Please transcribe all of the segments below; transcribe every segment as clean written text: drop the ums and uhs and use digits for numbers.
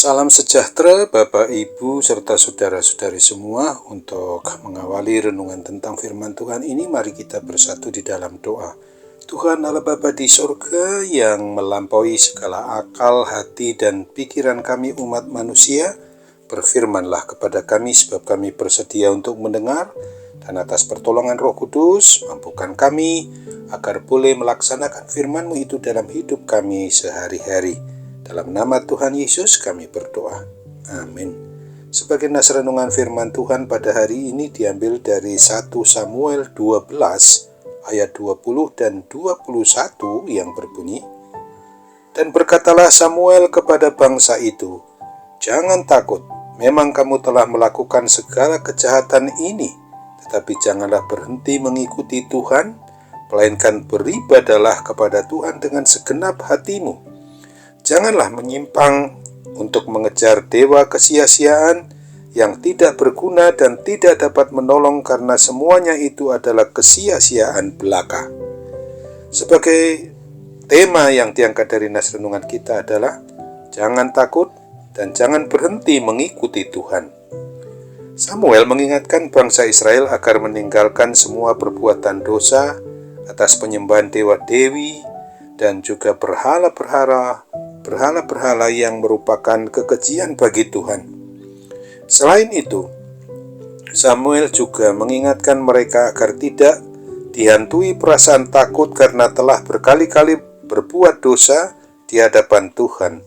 Salam sejahtera Bapak, Ibu, serta saudara-saudari semua. Untuk mengawali renungan tentang firman Tuhan ini, mari kita bersatu di dalam doa. Tuhan Allah Bapa di surga yang melampaui segala akal, hati, dan pikiran kami umat manusia, berfirmanlah kepada kami sebab kami bersedia untuk mendengar, dan atas pertolongan Roh Kudus, mampukan kami agar boleh melaksanakan firman-Mu itu dalam hidup kami sehari-hari. Dalam nama Tuhan Yesus kami berdoa. Amin. Sebagai nas renungan firman Tuhan pada hari ini diambil dari 1 Samuel 12 ayat 20 dan 21 yang berbunyi, "Dan berkatalah Samuel kepada bangsa itu, jangan takut, memang kamu telah melakukan segala kejahatan ini, tetapi janganlah berhenti mengikuti Tuhan, melainkan beribadahlah kepada Tuhan dengan segenap hatimu. Janganlah menyimpang untuk mengejar dewa kesia-siaan yang tidak berguna dan tidak dapat menolong, karena semuanya itu adalah kesia-siaan belaka." Sebagai tema yang diangkat dari nas renungan kita adalah jangan takut dan jangan berhenti mengikuti Tuhan. Samuel mengingatkan bangsa Israel agar meninggalkan semua perbuatan dosa atas penyembahan dewa-dewi dan juga berhala-berhala yang merupakan kekejian bagi Tuhan. Selain itu, Samuel juga mengingatkan mereka agar tidak dihantui perasaan takut karena telah berkali-kali berbuat dosa di hadapan Tuhan.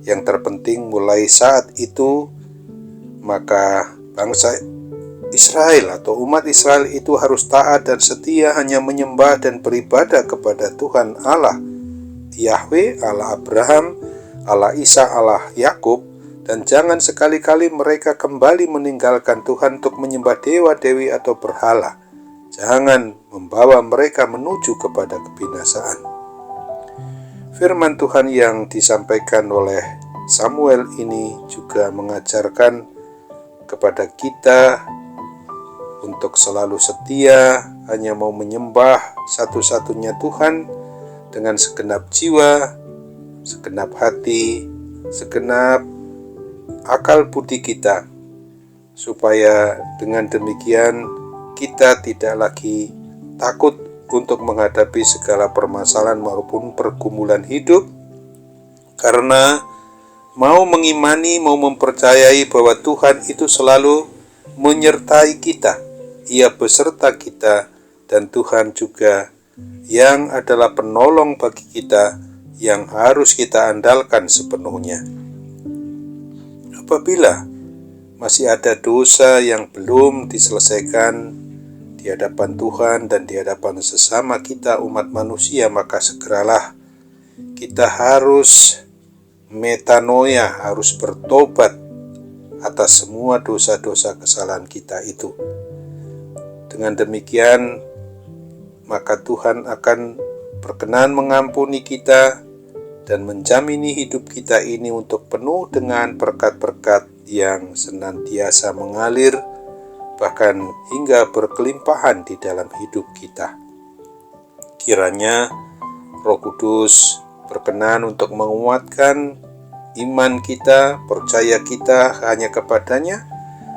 Yang terpenting mulai saat itu, maka bangsa Israel atau umat Israel itu harus taat dan setia hanya menyembah dan beribadah kepada Tuhan Allah Yahweh, Allah Abraham, Allah Isa, Allah Yakub, dan jangan sekali-kali mereka kembali meninggalkan Tuhan untuk menyembah dewa-dewi atau berhala. Jangan membawa mereka menuju kepada kebinasaan. Firman Tuhan yang disampaikan oleh Samuel ini juga mengajarkan kepada kita untuk selalu setia, hanya mau menyembah satu-satunya Tuhan dengan segenap jiwa, segenap hati, segenap akal budi kita, supaya dengan demikian kita tidak lagi takut untuk menghadapi segala permasalahan maupun pergumulan hidup, karena mau mengimani, mau mempercayai bahwa Tuhan itu selalu menyertai kita, Ia beserta kita, dan Tuhan juga yang adalah penolong bagi kita yang harus kita andalkan sepenuhnya. Apabila masih ada dosa yang belum diselesaikan di hadapan Tuhan dan di hadapan sesama kita umat manusia, maka segeralah kita harus metanoia, harus bertobat atas semua dosa-dosa kesalahan kita itu. Dengan demikian maka Tuhan akan berkenan mengampuni kita dan menjamini hidup kita ini untuk penuh dengan berkat-berkat yang senantiasa mengalir, bahkan hingga berkelimpahan di dalam hidup kita. Kiranya Roh Kudus berkenan untuk menguatkan iman kita, percaya kita hanya kepadanya,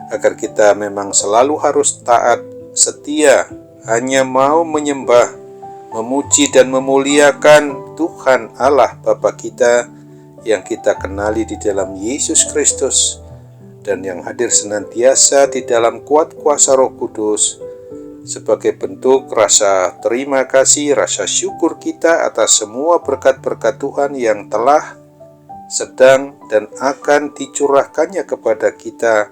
agar kita memang selalu harus taat, setia, hanya mau menyembah, memuji dan memuliakan Tuhan Allah Bapa kita yang kita kenali di dalam Yesus Kristus dan yang hadir senantiasa di dalam kuat kuasa Roh Kudus, sebagai bentuk rasa terima kasih, rasa syukur kita atas semua berkat-berkat Tuhan yang telah, sedang, dan akan dicurahkannya kepada kita,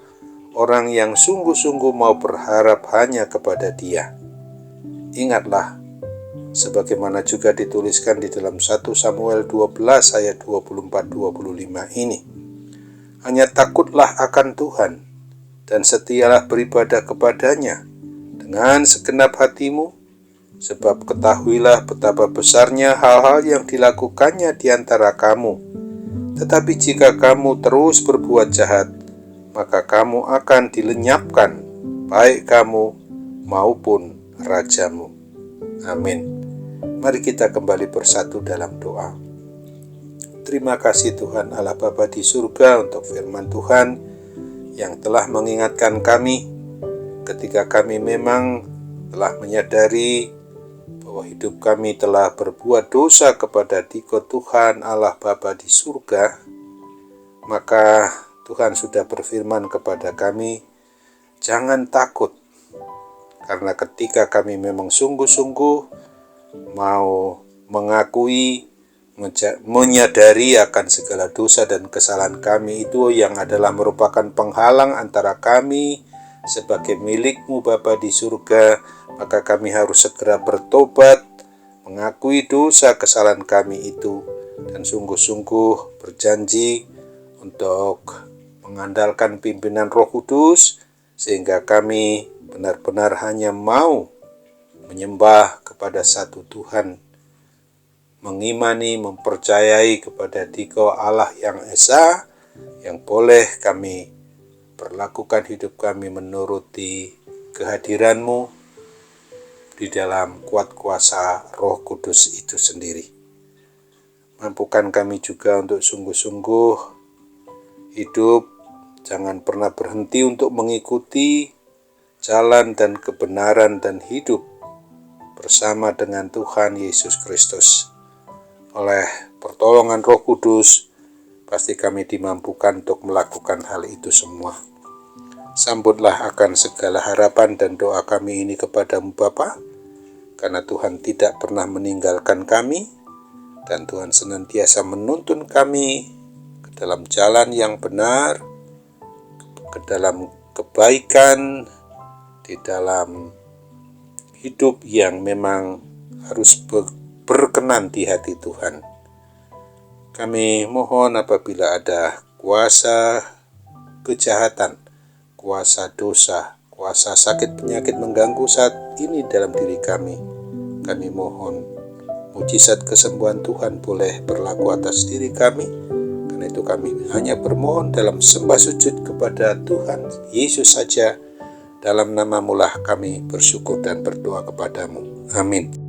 orang yang sungguh-sungguh mau berharap hanya kepada Dia. Ingatlah, sebagaimana juga dituliskan di dalam 1 Samuel 12 ayat 24-25 ini, hanya takutlah akan Tuhan dan setialah beribadah kepadanya dengan segenap hatimu, sebab ketahuilah betapa besarnya hal-hal yang dilakukannya di antara kamu. Tetapi jika kamu terus berbuat jahat, maka kamu akan dilenyapkan, baik kamu maupun rajamu. Amin. Mari kita kembali bersatu dalam doa. Terima kasih Tuhan Allah Bapa di surga untuk firman Tuhan yang telah mengingatkan kami ketika kami memang telah menyadari bahwa hidup kami telah berbuat dosa kepada Dikau Tuhan Allah Bapa di surga. Maka Tuhan sudah berfirman kepada kami, jangan takut, karena ketika kami memang sungguh-sungguh mau mengakui, menyadari akan segala dosa dan kesalahan kami itu yang adalah merupakan penghalang antara kami sebagai milik-Mu Bapa di surga, maka kami harus segera bertobat, mengakui dosa kesalahan kami itu, dan sungguh-sungguh berjanji untuk mengandalkan pimpinan Roh Kudus, sehingga kami benar-benar hanya mau menyembah kepada satu Tuhan, mengimani, mempercayai kepada Dikau Allah yang Esa, yang boleh kami perlakukan hidup kami menuruti kehadiran-Mu di dalam kuat kuasa Roh Kudus itu sendiri. Mampukan kami juga untuk sungguh-sungguh hidup, jangan pernah berhenti untuk mengikuti jalan dan kebenaran dan hidup bersama dengan Tuhan Yesus Kristus. Oleh pertolongan Roh Kudus, pasti kami dimampukan untuk melakukan hal itu semua. Sambutlah akan segala harapan dan doa kami ini kepadamu Bapa, karena Tuhan tidak pernah meninggalkan kami, dan Tuhan senantiasa menuntun kami ke dalam jalan yang benar, ke dalam kebaikan, di dalam hidup yang memang harus berkenan di hati Tuhan. Kami mohon apabila ada kuasa kejahatan, kuasa dosa, kuasa sakit penyakit mengganggu saat ini dalam diri kami mohon mujizat kesembuhan Tuhan boleh berlaku atas diri kami. Karena itu kami hanya bermohon dalam sembah sujud kepada Tuhan Yesus saja. Dalam nama-Mu lah kami bersyukur dan berdoa kepadamu. Amin.